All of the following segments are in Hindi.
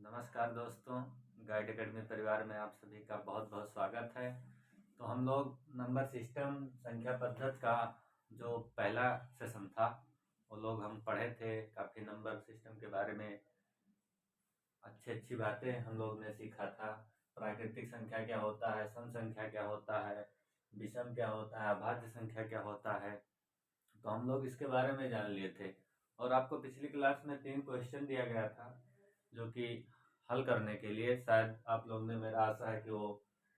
नमस्कार दोस्तों, गाइड एकेडमी परिवार में आप सभी का बहुत बहुत स्वागत है। तो हम लोग नंबर सिस्टम संख्या पद्धति का जो पहला सेशन था वो लोग हम पढ़े थे। काफ़ी नंबर सिस्टम के बारे में अच्छी बातें हम लोग ने सीखा था। प्राकृतिक संख्या क्या होता है, सम संख्या क्या होता है, विषम क्या होता है, अभाज्य संख्या क्या होता है, तो हम लोग इसके बारे में जान लिए थे। और आपको पिछली क्लास में 3 क्वेश्चन दिया गया था जो कि हल करने के लिए शायद आप लोग ने, मेरा आशा है कि वो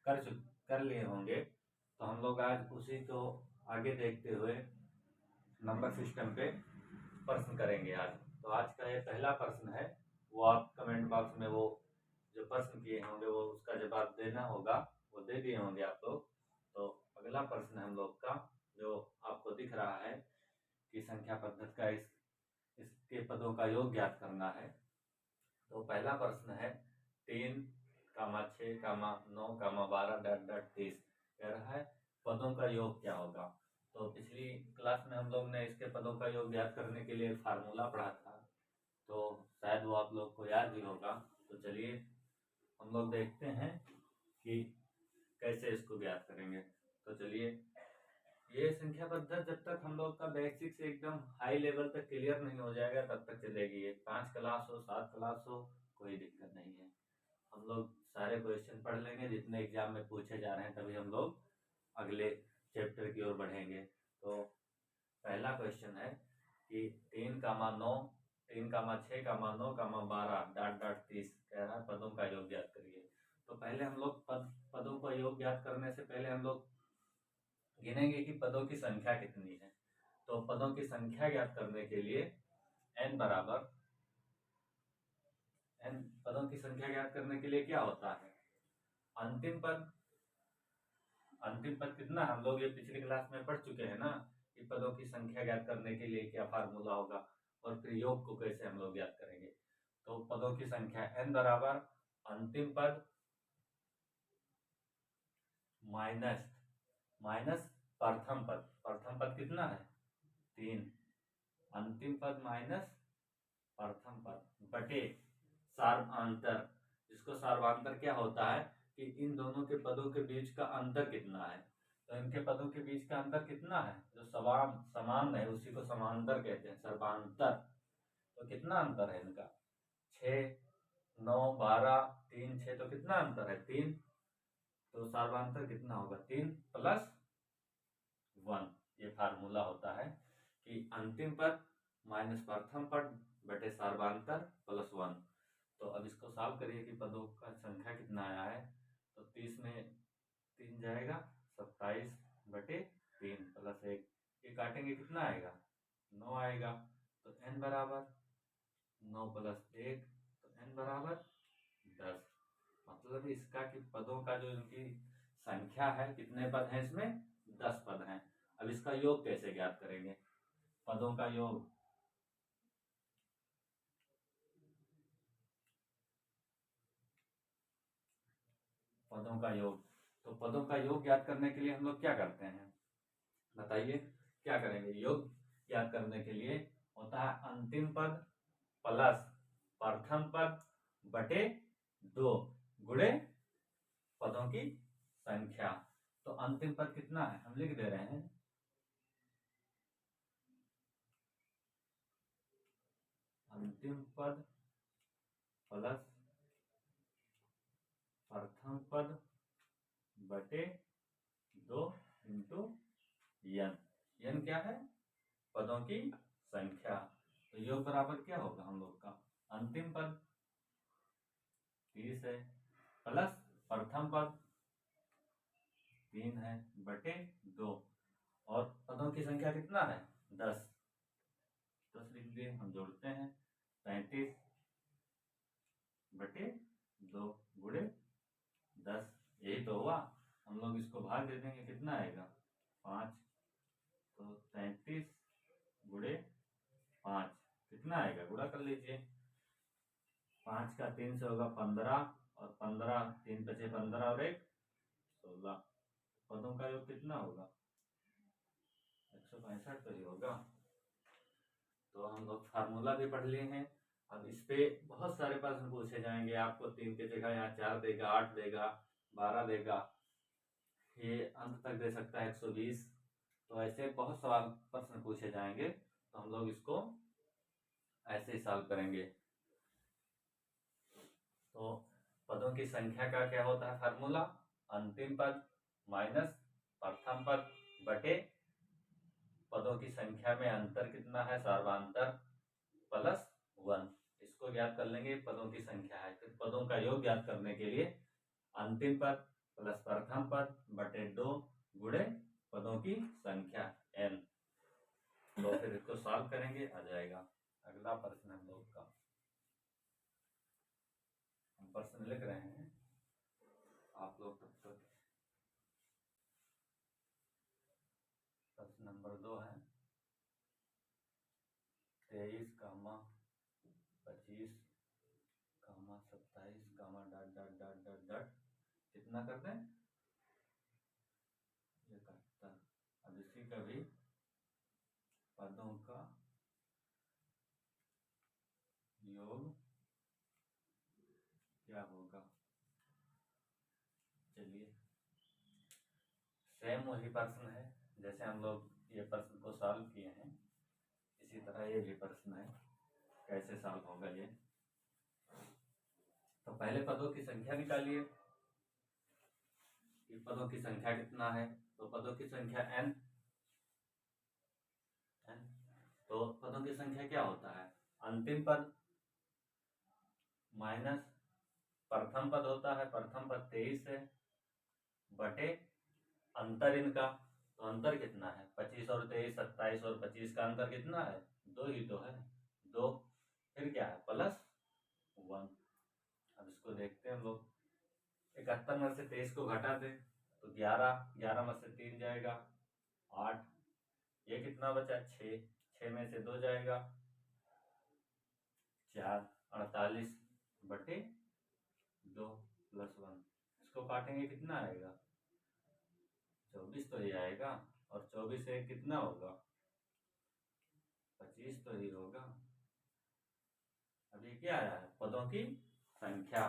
कर लिए होंगे। तो हम लोग आज उसी को आगे देखते हुए नंबर सिस्टम पे प्रश्न करेंगे आज। तो आज का ये पहला प्रश्न है, वो आप कमेंट बॉक्स में वो जो प्रश्न किए होंगे वो उसका जवाब देना होगा, वो दे दिए होंगे आप लोग। तो अगला प्रश्न हम लोग का जो आपको दिख रहा है कि संख्या पद्धति का इसके पदों का योग ज्ञात करना है। तो पहला प्रश्न है 3, 6, 9, 12 डॉट डॉट 30 कह रहा है पदों का योग क्या होगा। तो पिछली क्लास में हम लोग ने इसके पदों का योग ज्ञात करने के लिए फार्मूला पढ़ा था, तो शायद वो आप लोग को याद ही होगा। तो चलिए हम लोग देखते हैं कि कैसे इसको ज्ञात करेंगे। तो चलिए, ये संख्या पद्धति जब तक हम लोग का बेसिक से एकदम हाई लेवल तक क्लियर नहीं हो जाएगा तब तक चलेगी। ये 5 क्लास हो, 7 क्लास हो, कोई दिक्कत नहीं है। हम लोग सारे क्वेश्चन पढ़ लेंगे जितने एग्जाम में पूछे जा रहे हैं, तभी हम लोग अगले चैप्टर की ओर बढ़ेंगे। तो पहला क्वेश्चन है कि 3, 9, 3, 6, 9, 12 डॉट डॉट 30 कह रहा है पदों का योग ज्ञात करिए। तो पहले हम लोग पदों का योग ज्ञात करने से पहले हम लोग गिनेंगे कि पदों की संख्या कितनी है। तो पदों की संख्या ज्ञात करने के लिए n बराबर n, पदों की संख्या ज्ञात करने के लिए क्या होता है, अंतिम पद। अंतिम पद कितना, हम लोग ये पिछली क्लास में पढ़ चुके हैं ना कि पदों की संख्या ज्ञात करने के लिए क्या फार्मूला होगा और फिर योग को कैसे हम लोग ज्ञात करेंगे। तो पदों की संख्या n बराबर अंतिम पद माइनस प्रथम पद। प्रथम पद कितना है, 3, अंतिम पद माइनस प्रथम पद बटे सार्वधातुक, जिसको सार्वधातुक क्या होता है कि इन दोनों के पदों के बीच का अंतर कितना है। तो इनके पदों के बीच का अंतर कितना है, जो समान है उसी को समांतर कहते हैं, सर्वांतर। तो कितना अंतर है इनका, 6, 9, 12, 3, 6, तो कितना अंतर है, 3। तो सर्वांतर कितना होगा, 3 + 1। ये फार्मूला होता है कि अंतिम पद माइनस प्रथम पद बटे सर्वांतर + 1। तो अब इसको सॉल्व करिए कि पदों का संख्या कितना आया है। तो 30 में 3 जाएगा, 27 बटे 3 + 1, ये काटेंगे कितना आएगा, 9 आएगा। तो n बराबर 9 + 1, तो n बराबर 10। मतलब इसका कि पदों का जो इनकी संख्या है, कितने पद हैं इसमें, 10 पद हैं। अब इसका योग कैसे ज्ञात करेंगे, पदों का योग। पदों का योग, तो पदों का योग ज्ञात करने के लिए हम लोग क्या करते हैं, बताइए क्या करेंगे। योग ज्ञात करने के लिए होता है अंतिम पद प्लस प्रथम पद बटे 2 गुणे पदों की संख्या। तो अंतिम पद कितना है, हम लिख दे रहे हैं, अंतिम पद प्लस प्रथम पद बटे 2 इंटू n। n क्या है, पदों की संख्या। तो योग बराबर क्या होगा हम लोग का, अंतिम पद 30 है प्लस प्रथम पद 3 है बटे 2, और पदों की संख्या कितना है, 10। 10 लिख दिए, हम जोड़ते हैं 35 बटे 2 गुणे 10, यही तो हुआ। हम लोग इसको भाग दे देंगे, कितना आएगा, 5। तो 33 गुणे 5 कितना आएगा, गुणा कर लीजिए। 5 का 3 से होगा 15, और 15, 3 बचे 15 और 1 16। पदों का योग कितना होगा, 165 तो ही होगा। तो हम लोग फार्मूला भी पढ़ लिए हैं, अब इस पे बहुत सारे प्रश्न पूछे जाएंगे। आपको 3 की जगह यहाँ 4 देगा, 8 देगा, 12 देगा, ये अंत तक दे सकता है 120। तो ऐसे बहुत सवाल प्रश्न पूछे जाएंगे, तो हम लोग इसको ऐसे ही सॉल्व करेंगे। तो पदों की संख्या का क्या होता है फार्मूला? अंतिम पद माइनस प्रथम पद बटे पदों की संख्या में अंतर कितना है, सर्वांतर प्लस 1। इसको ज्ञात कर लेंगे, पदों की संख्या है। फिर पदों का योग ज्ञात करने के लिए अंतिम पद प्लस प्रथम पद बटे 2 गुणे पदों की संख्या n। तो फिर इसको सॉल्व करेंगे, आ जाएगा। अगला प्रश्न हम लोग का, हम प्रश्न लिख रहे हैं, आप लोग तब तक प्रश्न नंबर 2 है 23, 25, 27, dot dot dot dot dot कितना करते हैं 71। अब इसी का भी पदों का योग क्या होगा? चलिए, सेम वही प्रश्न है जैसे हम लोग ये प्रश्न को सॉल्व किए हैं, इसी तरह ये भी प्रश्न है, कैसे सॉल्व होगा ये। तो पहले पदों की संख्या निकालिए कि पदों की संख्या कितना है। तो पदों की संख्या n। तो पदों की संख्या क्या होता है? अंतिम पद माइनस प्रथम पद होता है, प्रथम पद 23 है, बटे अंतर इनका। तो अंतर कितना है? 25 और 23, 27 और 25 का अंतर कितना है? 2 ही तो है, 2। फिर क्या है? प्लस 1। अब इसको देखते हैं हम लोग। 71 में से 23 को घटा दें तो 11, 11 में से 3 जाएगा 8, ये कितना बचा? 6, 6 में से 2 जाएगा 4, 48 बटे 2 प्लस 1। इसको काटेंगे कितना आएगा? 24 तो ये आएगा, और 24 से कितना होगा? 25 तो ही होगा। अब ये क्या आया है? पदों की संख्या।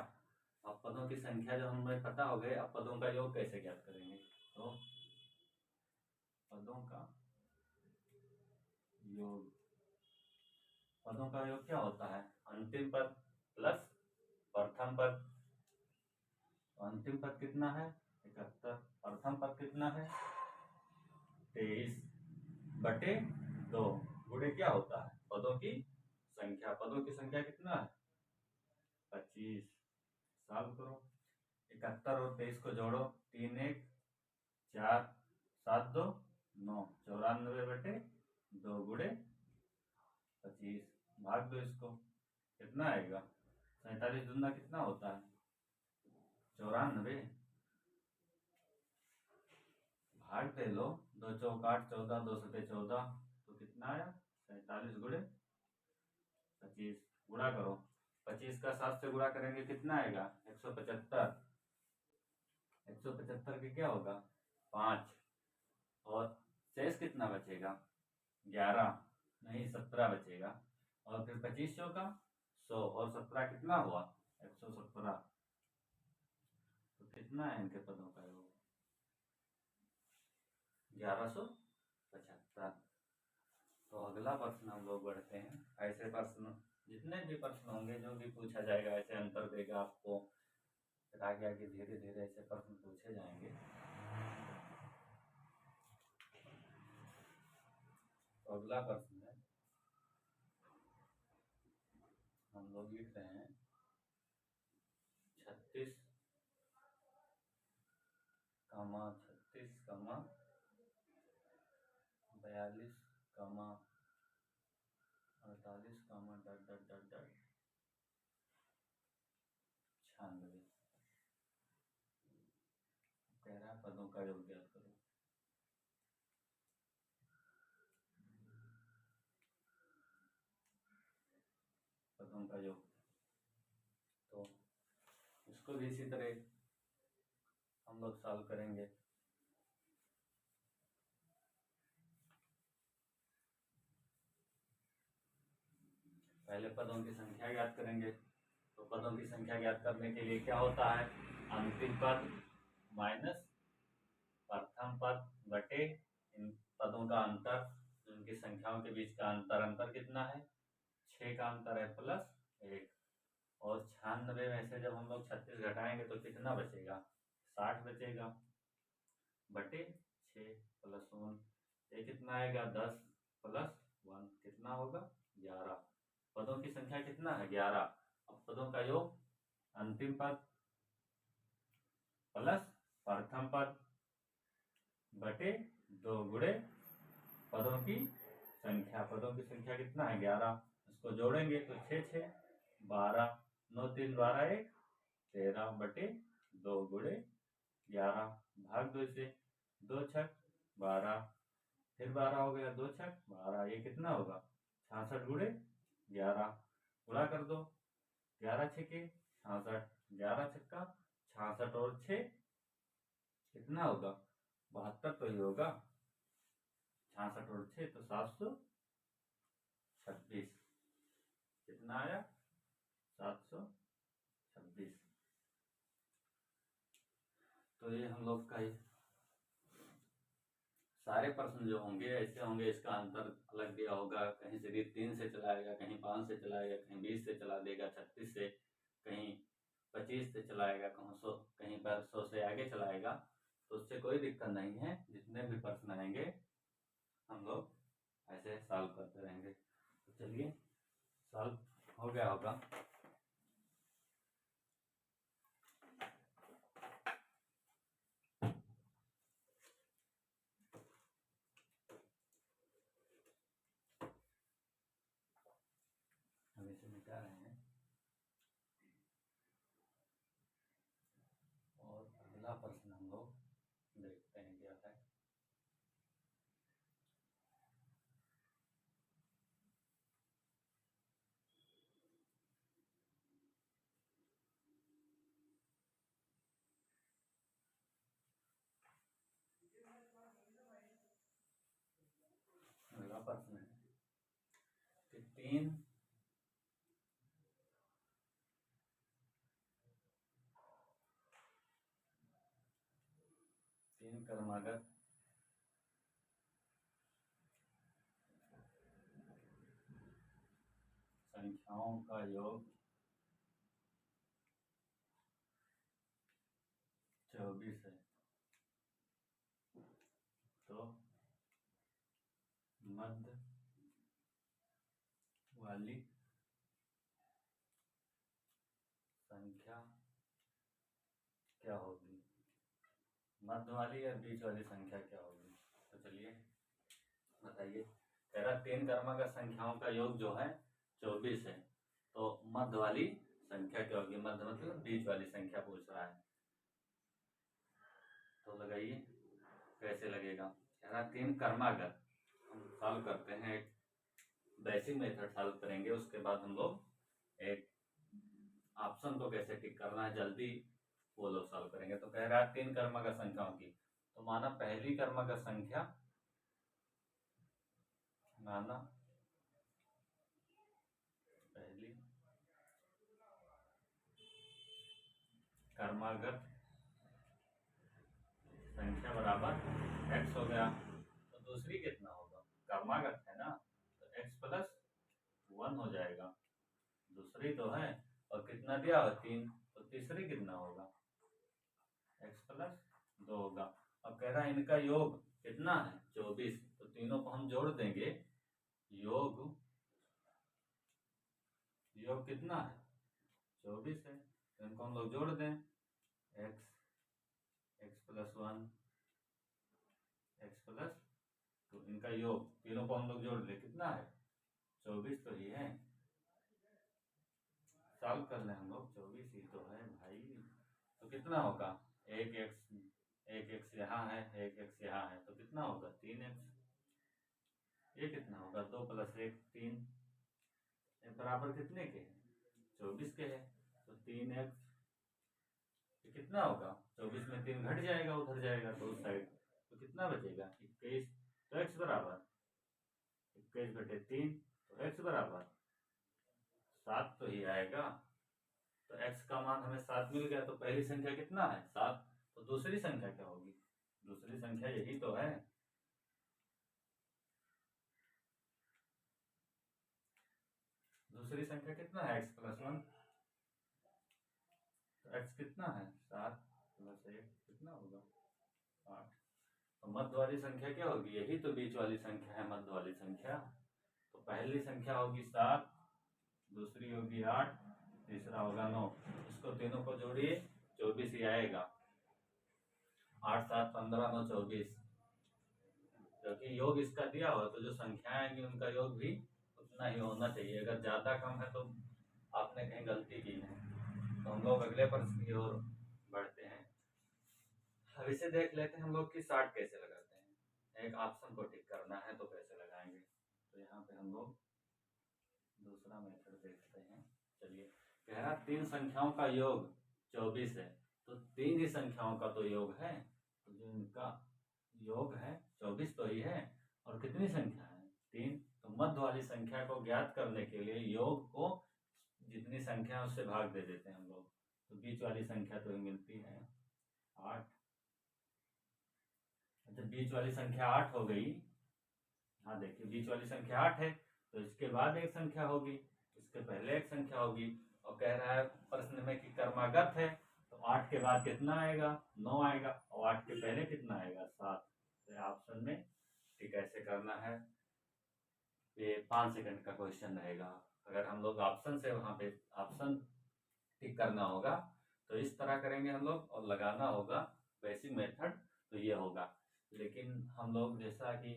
अब पदों की संख्या जब हमें पता हो गए, अब पदों का योग कैसे ज्ञात करेंगे? तो पदों का योग, पदों का योग क्या होता है? अंतिम पद प्लस प्रथम पद। अंतिम पद कितना है? 71। प्रथम पद कितना है? 23 बटे 2 गुणे क्या होता है? पदों की संख्या। पदों की संख्या कितना है? 25। सॉल्व करो। 71 और 23 को जोड़ो, 3 1 4 7 2 9, 94 बटे 2 गुणे 25। भाग दो इसको, कितना आएगा? 47 दूना कितना होता है? 94। भाग दे लो, 2 चौक 8, 14, 2 सते 14, तो कितना आया? 47 गुणे 25। गुणा करो, 25 का 7 से गुणा करेंगे कितना आएगा? 175। 175 के क्या होगा? 5। और शेष कितना बचेगा? 11 नहीं 17 बचेगा। और फिर 25 का 100 और 17 कितना हुआ? 117। तो कितना है इनके पदों का योग? 1175। तो अगला प्रश्न हम लोग बढ़ते हैं। ऐसे प्रश्न जितने भी प्रश्न होंगे, जो भी पूछा जाएगा, ऐसे अंतर देगा आपको, फिर आगे आगे धीरे धीरे ऐसे प्रश्न पूछे जाएंगे। तो अगला प्रश्न है, हम लोग लिख रहे हैं 36, 36, 42, 48, डॉट डॉट डॉट डॉट 96। कह रहा है पदों का योग ज्ञात करो। पदों का योग, तो इसको भी इसी तरह हम लोग सॉल्व करेंगे। पहले पदों की संख्या ज्ञात करेंगे। तो पदों की संख्या ज्ञात करने के लिए क्या होता है, अंतिम पद माइनस प्रथम पद बटे इन पदों का अंतर, इनकी संख्याओं के बीच का अंतर कितना है, 6 का अंतर है प्लस 1। और 96 में से जब हम लोग 36 घटाएंगे तो कितना बचेगा, 60 बचेगा, बटे 6 प्लस 1, ये कितना आएगा, 10 प्लस 1 कितना होगा, 11। पदों की संख्या कितना है, 11। अब पदों का योग अंतिम पद प्लस प्रथम पद बटे 2 गुणे पदों की संख्या। पदों की संख्या कितना है, 11। इसको जोड़ेंगे तो 6 6 12, 9 3 12 1 13 बटे 2 गुणे 11 भाग 2 से, 2 छक 12, फिर 12 हो गया, 2 छक 12, ये कितना होगा, 66 गुणे 11, गुणा कर दो, 11 छके 66, 11 छक्का 66 और 6 कितना होगा, 72 तो ही होगा, 66 और 6 तो 726, कितना आया, 726। तो ये हम लोग का सारे प्रश्न जो होंगे ऐसे होंगे, इसका अंतर अलग दिया होगा, कहीं से 3 से चलाएगा, कहीं 5 से चलाएगा, कहीं 20 से चला देगा, 36 से, कहीं 25 से चलाएगा, कहीं पर 100 से आगे चलाएगा। तो उससे कोई दिक्कत नहीं है, जितने भी प्रश्न आएंगे हम लोग ऐसे सॉल्व करते रहेंगे। तो चलिए सॉल्व हो गया होगा। हम इसे मिटा रहे हैं और अगला प्रश्न हम लोग देखते हैं क्या है। अगला प्रश्न है कि 3 क्रमागत संख्याओं का योग 24 है, तो मध्य वाली संख्या क्या होगी, मध्य वाली या बीच वाली संख्या क्या होगी। तो चलिए बताइए। कह रहा 3 क्रमागत संख्याओं का योग जो है 24 है, तो मध्य वाली संख्या क्या होगी, मध्य मतलब बीच वाली संख्या पूछ रहा है। तो लगाइए कैसे लगेगा। कह रहा 3 क्रमागत, हम सॉल्व करते हैं, एक बेसिक मेथड सॉल्व करेंगे, उसके बाद हम लोग एक ऑप्शन को कैसे टिक करना है जल्दी वो लोग सॉल्व करेंगे। तो कह रहा है 3 क्रमागत संख्याओं की, तो माना पहली क्रमागत संख्या, माना पहली क्रमागत संख्या बराबर x हो गया, तो दूसरी कितना होगा, क्रमागत है ना, तो x प्लस 1 हो जाएगा, दूसरी तो है, और कितना दिया है 3, तो तीसरी कितना होगा, x प्लस 2 होगा। अब कह रहा है इनका योग कितना है 24, तो तीनों को हम जोड़ देंगे, योग कितना है 24 है, तो इनको हम लोग जोड़ दें, x प्लस 1 x प्लस 2, इनका योग तीनों को हम लोग जोड़ दें, कितना है 24 तो ही है, सॉल्व कर लें हम लोग, 24 ही तो है भाई। तो कितना होगा, एक एक्स यहाँ है, एक एक्स यहाँ है, तो कितना होगा 3x, ये कितना होगा 2 प्लस 1 3, बराबर कितने के हैं 24 के है, तो 3x, तो कितना होगा 24 में 3 घट जाएगा, उधर जाएगा तो उस साइड, तो कितना बचेगा 21, तो x बराबर 21 बटे 3, तो x बराबर 7 तो ही आएगा। तो x का मान हमें 7 मिल गया। तो पहली संख्या कितना है? 7। तो दूसरी संख्या क्या होगी? दूसरी संख्या यही तो है। दूसरी संख्या कितना है? x + 1। तो x कितना है? 7 + 1 कितना होगा? 8। तो मध्य वाली संख्या क्या होगी? यही तो बीच वाली संख्या है, मध्य वाली संख्या। तो पहली संख्या होगी 7, दूसरी होगी 8, तीसरा होगा 9। इसको तीनों को जोड़िए, 24 ही आएगा। 8 7 15 9 24। क्योंकि योग इसका दिया हुआ, तो जो संख्याएं आएंगी उनका योग भी उतना ही होना चाहिए। अगर ज्यादा कम है तो आपने कहीं गलती की है। तो हम लोग अगले प्रश्न की ओर बढ़ते हैं। अब इसे देख लेते हैं हम लोग कि 60 कैसे लगाते हैं। एक ऑप्शन को टिक करना है तो कैसे लगाएंगे। तो यहाँ पे हम लोग दूसरा मेथड देखते हैं। चलिए, कह रहा 3 संख्याओं का योग 24 है। तो 3 ही संख्याओं का तो योग है। तो जो इनका योग है 24 तो ही है। और कितनी संख्या है? 3। तो मध्य वाली संख्या को ज्ञात करने के लिए योग को जितनी संख्या है उससे भाग दे देते हैं हम लोग। तो बीच वाली संख्या तो ही मिलती है 8। जब बीच वाली संख्या 8 हो गई, हाँ देखिए बीच वाली संख्या 8 है, तो इसके बाद एक संख्या होगी, इसके पहले एक संख्या होगी। और कह रहा है प्रश्न में कि क्रमागत है, तो 8 के बाद कितना आएगा? 9 आएगा। और 8 के पहले कितना आएगा? 7। तो ऑप्शन में ठीक कैसे करना है, ये 5 सेकंड का क्वेश्चन रहेगा। अगर हम लोग ऑप्शन से वहां पे ऑप्शन टिक करना होगा तो इस तरह करेंगे हम लोग, और लगाना होगा बेसिक मेथड, तो ये होगा। लेकिन हम लोग जैसा कि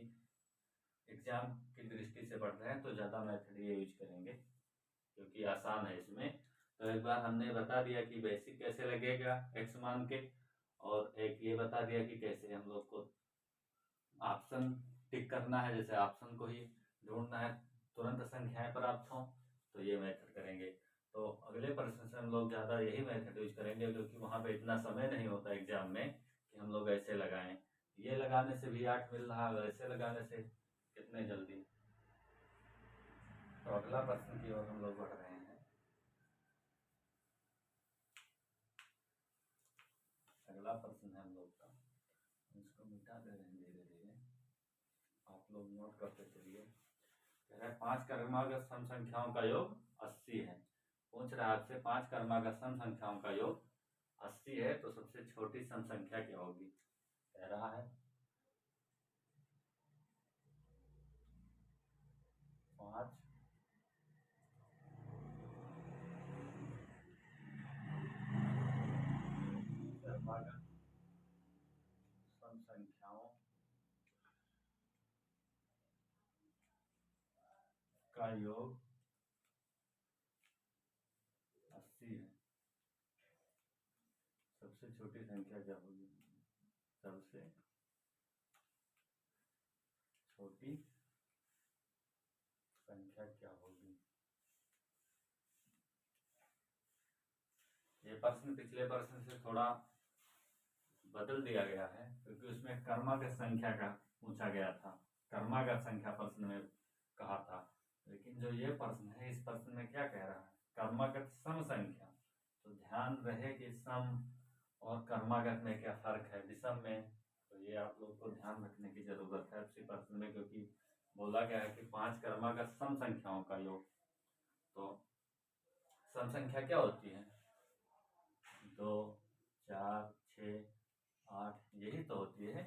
एग्जाम की दृष्टि से पढ़ रहे हैं तो ज़्यादा मेथड ये यूज करेंगे क्योंकि आसान है इसमें। तो एक बार हमने बता दिया कि बेसिक कैसे लगेगा x मान के, और एक ये बता दिया कि कैसे हम लोग को ऑप्शन टिक करना है, जैसे ऑप्शन को ही ढूंढना है तुरंत संख्याएं प्राप्त हों, तो ये मेथड करेंगे। तो अगले प्रश्न से हम लोग ज़्यादा यही मेथड यूज करेंगे क्योंकि वहाँ पे इतना समय नहीं होता एग्जाम में कि हम लोग ऐसे लगाएं। ये लगाने से भी 8 मिल रहा है, ऐसे लगाने से कितने जल्दी। तो अगला प्रश्न की ओर हम लोग बढ़ रहे हैं। अगला प्रश्न है हम लोग का, इसको मिटा दे रहे हैं धीरे धीरे, आप लोग नोट करते चलिए। कह रहा है 5 क्रमागत सम संख्याओं का योग 80 है। पूछ रहा है आपसे 5 क्रमागत सम संख्याओं का योग 80 है, तो सबसे छोटी सम संख्या क्या होगी? कह रहा है 5 क्रमागत सम संख्याओं का योग 80 है, सबसे छोटी संख्या क्या होगी? सबसे छोटी संख्या क्या होगी? ये प्रश्न पिछले प्रश्न से थोड़ा बदल दिया गया है क्योंकि उसमें क्रमागत संख्या का पूछा गया था, क्रमागत संख्या प्रश्न में कहा था। लेकिन जो ये प्रश्न है, इस प्रश्न में क्या कह रहा है? क्रमागत सम संख्या। तो ध्यान रहे कि सम और क्रमागत में क्या फर्क है, विषम में। तो ये आप लोग को ध्यान रखने की जरूरत है इसी प्रश्न में, क्योंकि बोला गया है कि 5 क्रमागत सम संख्याओं का योग। तो सम संख्या क्या होती है? 2 4 6 8, यही तो होती है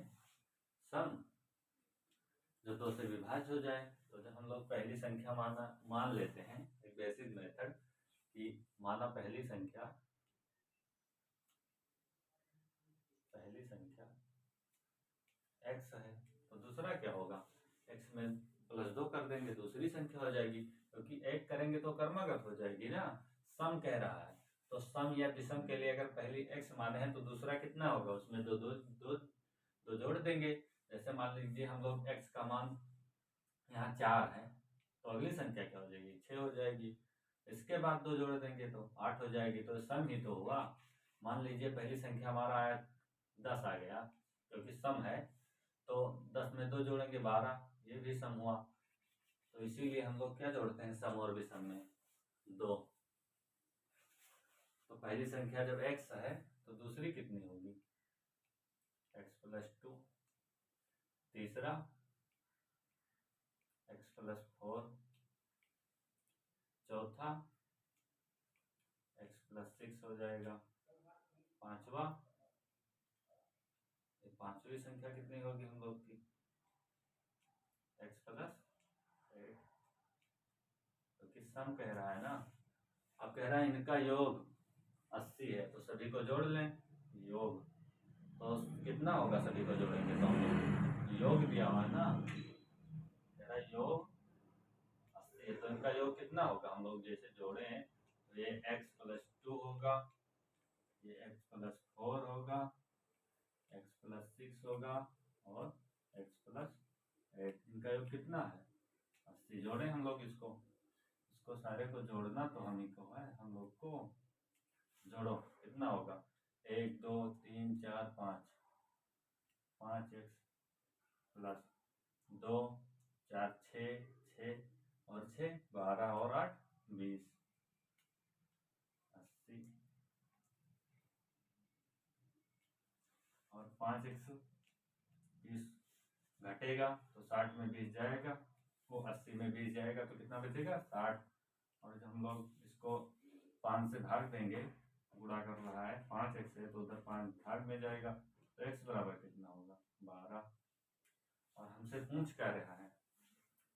सम, जो 2 से विभाज्य हो जाए। तो जब हम लोग पहली संख्या मान लेते हैं, एक बेसिक मेथड कि माना पहली संख्या x है, तो दूसरा क्या होगा? x में +2 कर देंगे, दूसरी संख्या हो जाएगी, क्योंकि 1 करेंगे तो क्रमागत हो जाएगी ना। सम कह रहा है, तो सम या विषम के लिए अगर पहली x माने हैं तो दूसरा कितना होगा? उसमें दो जोड़ देंगे। जैसे मान लीजिए हम लोग x का मान यहाँ 4 है, तो अगली संख्या क्या हो जाएगी? 6 हो जाएगी। इसके बाद 2 जोड़ देंगे तो 8 हो जाएगी। तो सम ही तो हुआ। मान लीजिए पहली संख्या हमारा आया 10 आ गया, क्योंकि सम है, तो 10 में 2 जोड़ेंगे 12, ये भी सम हुआ। तो इसीलिए हम लोग क्या जोड़ते हैं? सम और विषम में। 2। तो पहली संख्या जब x है तो दूसरी कितनी होगी? x+2। तीसरा x+4। चौथा x+6 हो जाएगा। पांचवा, ये पांचवी संख्या कितनी होगी हम लोग की? x+8। तो किस सम कह रहा है ना, अब कह रहा है इनका योग 80 है, तो सभी को जोड़ लें। योग तो कितना होगा? सभी को जोड़ेंगे तो हम लोग योग दिया हुआ है ना, कह रहा है योग 80 है, तो इनका योग कितना होगा? हम लोग जैसे जोड़े हैं तो ये x+2 होगा, ये x+4 होगा, x+6 होगा और x+8। इनका योग कितना है? 80। जोड़े हम लोग इसको सारे को जोड़ना तो हम ही को है, हम लोग को जोड़ो कितना होगा? 1 2 3 4 5, 5x+2 4 6 और 6 12 और 8 20, 80। और 5x20 घटेगा तो 60 में 20 जाएगा, वो 80 में 20 जाएगा तो कितना बचेगा? 60। और जब हम लोग इसको 5 से भाग देंगे, गुणा कर रहा है 5x है तो उधर 5 भाग में जाएगा, तो x बराबर कितना होगा? 12। और हमसे पूछ क्या रहा है?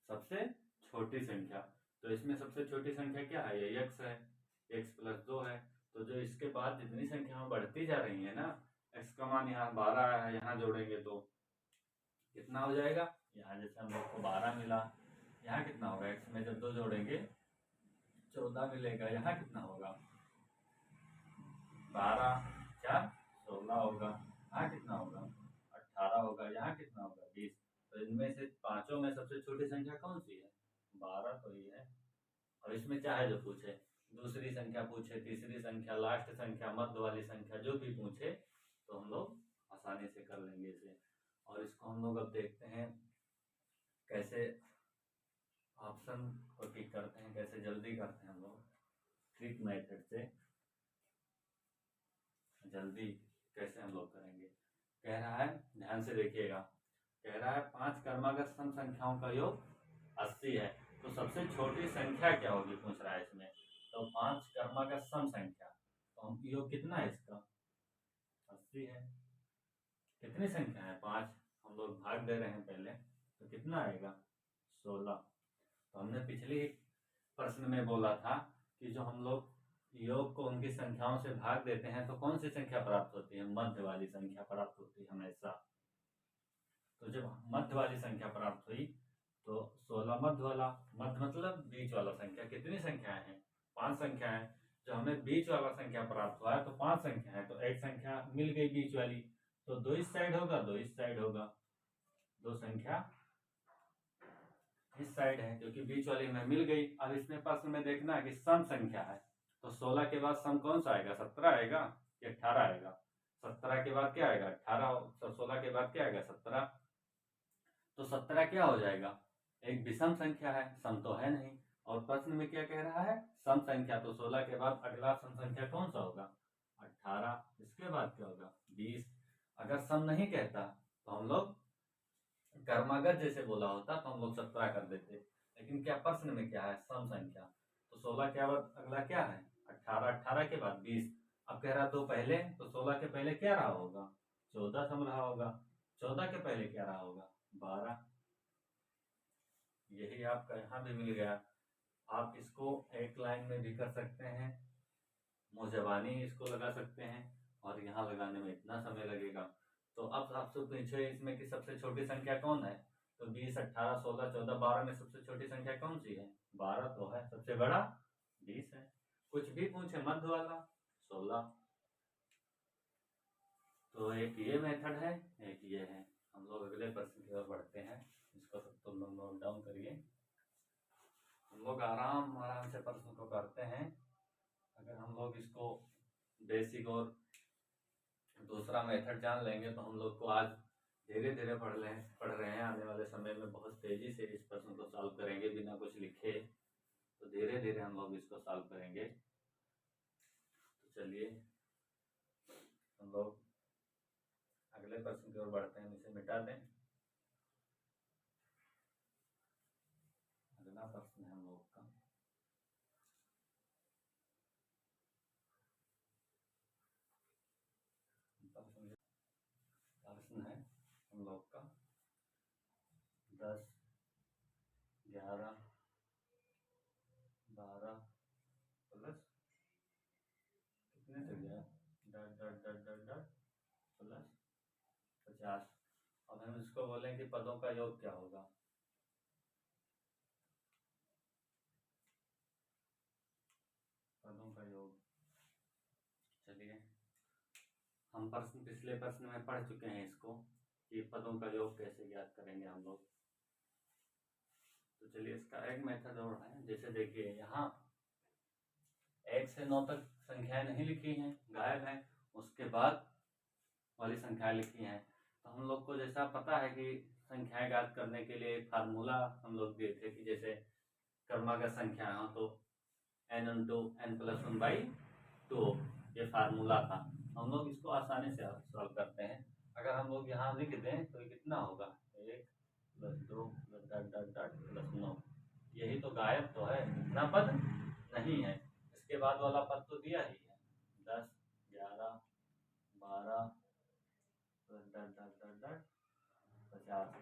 सबसे छोटी संख्या। तो इसमें सबसे छोटी संख्या क्या है? ये x है, x+2 है। तो जो इसके बाद जितनी संख्या बढ़ती जा रही है ना, x का मान यहाँ 12 है, यहाँ जोड़ेंगे तो कितना हो जाएगा? यहाँ जैसे हम लोग को 12 मिला, यहाँ कितना होगा? x में जब 2 जोड़ेंगे 14 मिलेगा, यहाँ कितना होगा? 12 4 16 होगा, यहाँ कितना होगा? 18 होगा, यहाँ कितना होगा? 20। तो इनमें से पांचों में सबसे छोटी संख्या कौन सी है? 12 तो ये है। और इसमें चाहे जो पूछे, दूसरी संख्या पूछे, तीसरी संख्या, लास्ट संख्या, मध्य वाली संख्या, जो भी पूछे तो हम लोग आसानी से कर लेंगे इसे। और इसको हम लोग अब देखते हैं कैसे ऑप्शन को टिक करते हैं, कैसे जल्दी करते हैं हम लोग ट्रिक मेथड से जल्दी कैसे हम लोग करेंगे। कह रहा है, ध्यान से देखिएगा, कह रहा है 5 क्रमागत सम संख्याओं का योग 80 है, तो सबसे छोटी संख्या क्या होगी पूछ रहा है इसमें। तो 5 क्रमागत सम संख्या, तो हम योग कितना है इसका? 80 है। कितनी संख्या है? 5। हम लोग भाग दे रहे हैं पहले, तो कितना आएगा? 16। तो हमने पिछली प्रश्न में बोला था कि जो हम लोग योग को उनकी संख्याओं से भाग देते हैं तो कौन सी संख्या प्राप्त होती है? मध्य वाली संख्या प्राप्त होती है हमेशा। तो जब मध्य वाली संख्या प्राप्त हुई तो 16 मध्य वाला, मध्य मतलब बीच वाला संख्या। कितनी संख्याएं हैं? 5 संख्या है। जो हमें बीच वाला संख्या प्राप्त हुआ है तो 5 संख्या है, तो एक संख्या मिल गई बीच वाली, तो 2 इस साइड होगा, 2 इस साइड होगा, 2 संख्या इस साइड है क्योंकि बीच वाली में मिल गई। अब इसमें प्रश्न में देखना है कि सम संख्या है, तो 16 के बाद सम कौन सा आएगा? 17 आएगा या 18 आएगा? 17 के बाद क्या आएगा? 18। तो 16 के बाद क्या आएगा? 17। तो 17 क्या हो जाएगा? एक विषम संख्या है, सम तो है नहीं। और प्रश्न में क्या कह रहा है? सम संख्या। तो 16 के बाद अगला सम संख्या कौन सा होगा? 18। इसके बाद क्या होगा? 20। अगर सम नहीं कहता तो हम लोग कर्मागत जैसे बोला होता तो हम लोग 17 कर देते, लेकिन क्या प्रश्न में क्या है? सम संख्या। तो 16 के बाद अगला क्या है? 18। 18 के बाद 20। अब कह रहा दो पहले, तो 16 के पहले क्या रहा होगा? 14 सम रहा होगा। 14 के पहले क्या रहा होगा? 12। यही आपका यहाँ भी मिल गया। आप इसको एक लाइन में भी कर सकते हैं, मुजबानी इसको लगा सकते हैं, और यहाँ लगाने में इतना समय लगेगा। तो अब आपसे पूछे इसमें कि सबसे छोटी संख्या कौन है? तो 20 18 16 14 12 में सबसे छोटी संख्या कौन सी है? 12 तो है। सबसे बड़ा 20 है। कुछ भी पूछे मध्य वाला 16। तो एक ये मेथड है, एक ये है। हम लोग अगले प्रश्न की ओर बढ़ते हैं। इसको सब तुम लोग नोट डाउन करिए। हम लोग आराम आराम से प्रश्न को करते हैं। अगर हम लोग इसको बेसिक और दूसरा मेथड जान लेंगे तो हम लोग को आज धीरे धीरे पढ़ रहे हैं, आने वाले समय में बहुत तेजी से इस प्रश्न को सॉल्व करेंगे बिना कुछ लिखे। तो धीरे धीरे हम लोग इसको सॉल्व करेंगे। तो चलिए हम लोग अगले प्रश्न की ओर बढ़ते हैं। इसे मिटा दें। अगला प्रश्न है हम लोग का प्रश्न है हम लोग का 10, 11, 12 प्लस कितने तक गया डट डट डट डट डट प्लस 50। अब हम इसको बोलें कि पदों का योग क्या होगा। पदों का योग, चलिए हम पिछले प्रश्न में पढ़ चुके हैं इसको कि पदों का योग कैसे ज्ञात करेंगे हम लोग। तो चलिए इसका एक मेथड और है। जैसे देखिए यहाँ 1 से 9 तक संख्याएं नहीं लिखी हैं, गायब हैं, उसके बाद वाली संख्याएं लिखी हैं। तो हम लोग को जैसा पता है कि संख्याएं ज्ञात करने के लिए फार्मूला हम लोग दिए थे कि जैसे क्रमागत संख्या हो तो n × n+1/2 ये फार्मूला था। हम लोग इसको आसानी से सॉल्व करते हैं। अगर हम लोग यहाँ लिख दें तो ये कितना होगा 1 + 2 + 9। यही तो गायब तो है, इतना पद नहीं है। इसके बाद वाला पद तो दिया ही है 10, 11, 12 50।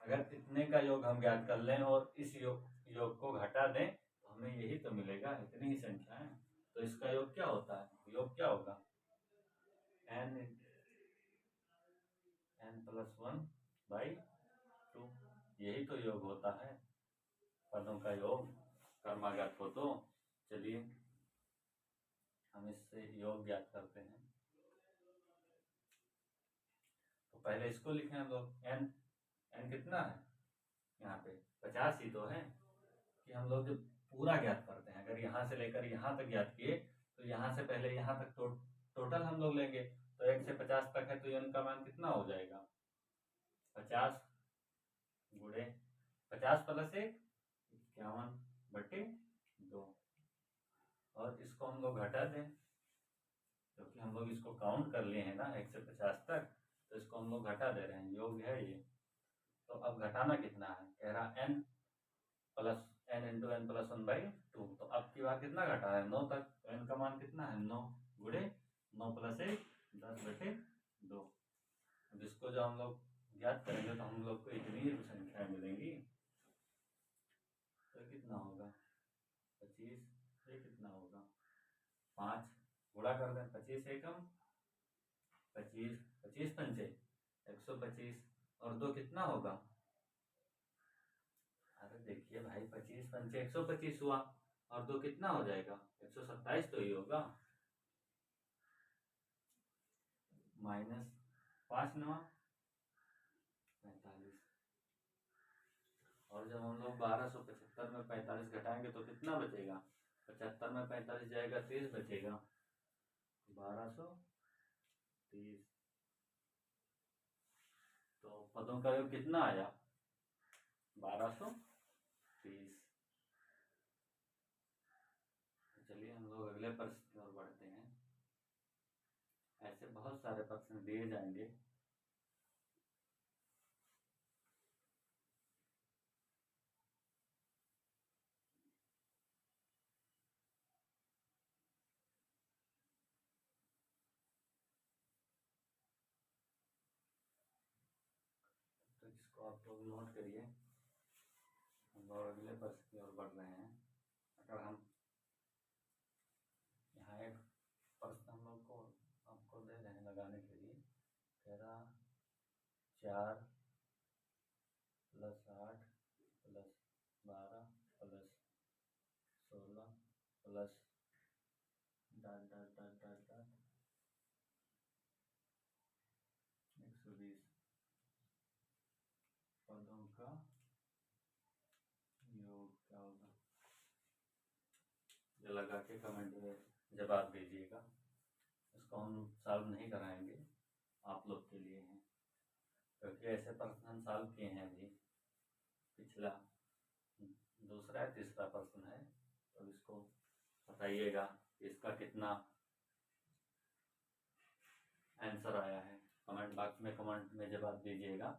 अगर इतने का योग हम ज्ञात कर लें और इस योग को घटा दें तो हमें यही तो मिलेगा, इतनी ही संख्या है। तो इसका योग क्या होता है? योग क्या होगा n n+1/2। यही तो योग होता है पदों का योग क्रमागत हो। तो चलिए हम इससे योग ज्ञात करते हैं। तो पहले इसको लिखें हम लोग। n कितना है यहाँ पे 50 ही तो है कि हम लोग जब पूरा ज्ञात करते हैं, अगर यहाँ से लेकर यहाँ तक ज्ञात किए तो यहाँ से पहले यहाँ तक टोटल हम लोग लेंगे। तो 1 से 50 तक है तो n का मान कितना हो जाएगा 50 × 50 + 1 51/2। और इसको हम लोग घटा दें क्योंकि हम लोग इसको काउंट कर लिए हैं ना 1 से 50 तक, तो इसको हम लोग घटा दे रहे हैं, योग है ये। तो अब घटाना कितना है, कह रहा n × n+1/2। तो अब की बार कितना घटा है 9 तक। तो n का मान कितना है 9 × 9 + 1 10/2। अब इसको जो हम लोग ज्ञात करेंगे तो हम लोग को इतनी संख्या मिलेंगी। तो कितना होगा 25, ये कितना होगा 5, गुणा कर दें 25 एकम 25, 25 पंचे 125 और 2 कितना होगा। अरे देखिए भाई 25 पंचे 125 हुआ और 2 कितना हो जाएगा 127 तो ही होगा। -5 × 9 45। और जब हम लोग 1275 में 45 घटाएंगे तो कितना बचेगा 75 में 45 जाएगा 30 बचेगा 1230। तो पदों का योग कितना आया 1230। चलिए हम लोग अगले प्रश्न की ओर बढ़ते हैं। ऐसे बहुत सारे प्रश्न दिए जाएंगे। तो इसको आप लोग नोट करिए। हम लोग अगले प्रश्न की ओर बढ़ रहे हैं। अगर हम यहाँ एक प्रश्न हम लोग को आपको दे रहे हैं लगाने के लिए, कह रहा 4 + 8 + 12 + 16 + dot dot dot dot dot 120 पदों का योग क्या होगा। ये लगा के कमेंट में जवाब दीजिएगा। इसको हम सॉल्व नहीं कराएंगे, आप लोग के लिए हैं, क्योंकि ऐसे प्रश्न हम सॉल्व किए हैं अभी। पिछला दूसरा तीसरा प्रश्न है तो इसको बताइएगा कि इसका कितना आंसर आया है। कमेंट बॉक्स में कमेंट में जवाब दीजिएगा।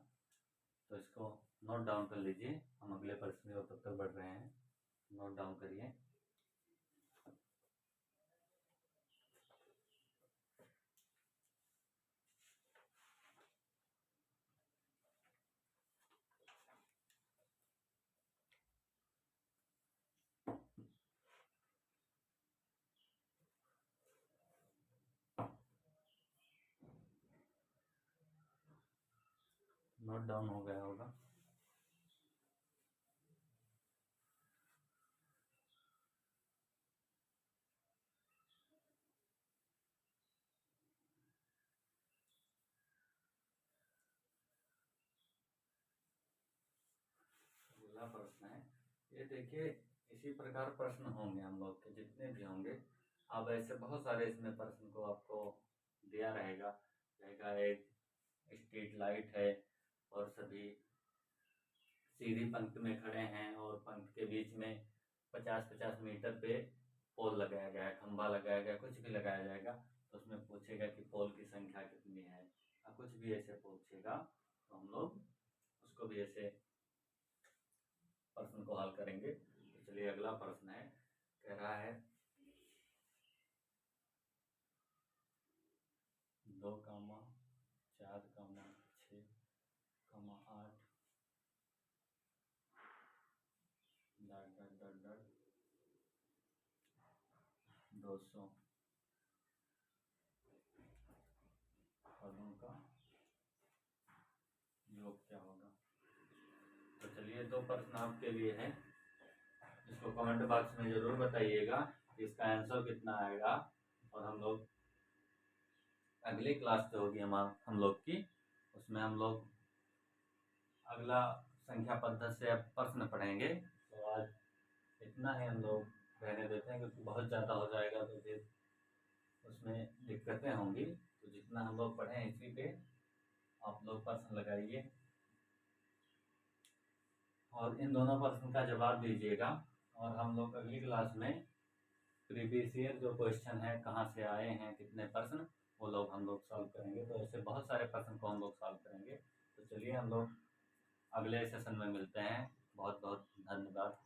तो इसको नोट डाउन कर लीजिए। हम अगले प्रश्न की ओर तब तक बढ़ रहे हैं। नोट डाउन करिए। नोट डाउन हो गया होगा। अगला प्रश्न है, ये देखिए इसी प्रकार प्रश्न होंगे हम लोग के जितने भी होंगे। अब ऐसे बहुत सारे इसमें प्रश्न को आपको दिया रहेगा। एक स्ट्रीट लाइट है और सभी सीधी पंक्ति में खड़े हैं और पंक्ति के बीच में 50-50 मीटर पे पोल लगाया गया है, खंभा लगाया गया, कुछ भी लगाया जाएगा। तो उसमें पूछेगा कि पोल की संख्या कितनी है, या कुछ भी ऐसे पूछेगा तो हम लोग उसको भी ऐसे प्रश्न को हल करेंगे। तो चलिए अगला प्रश्न है, कह रहा है 2,4,6,8 200 पदों का योग क्या होगा। तो चलिए दो प्रश्न आपके लिए है, इसको कमेंट बॉक्स में जरूर बताइएगा कि इसका आंसर कितना आएगा। और हम लोग अगली क्लास जो होगी हम लोग की, उसमें हम लोग अगला संख्या पद्धति से अब प्रश्न पढ़ेंगे। तो आज इतना ही हम लोग रहने देते हैं, क्योंकि बहुत ज़्यादा हो जाएगा तो फिर उसमें दिक्कतें होंगी। तो जितना हम लोग पढ़ें इसी पे आप लोग प्रश्न लगाइए और इन दोनों प्रश्न का जवाब दीजिएगा। और हम लोग अगली क्लास में प्रीवियस ईयर जो क्वेश्चन है, कहाँ से आए हैं, कितने प्रश्न, वो लोग हम लोग सॉल्व करेंगे। तो ऐसे बहुत सारे प्रश्न को हम लोग सॉल्व करेंगे। तो चलिए हम लोग अगले सेशन में मिलते हैं। बहुत बहुत धन्यवाद।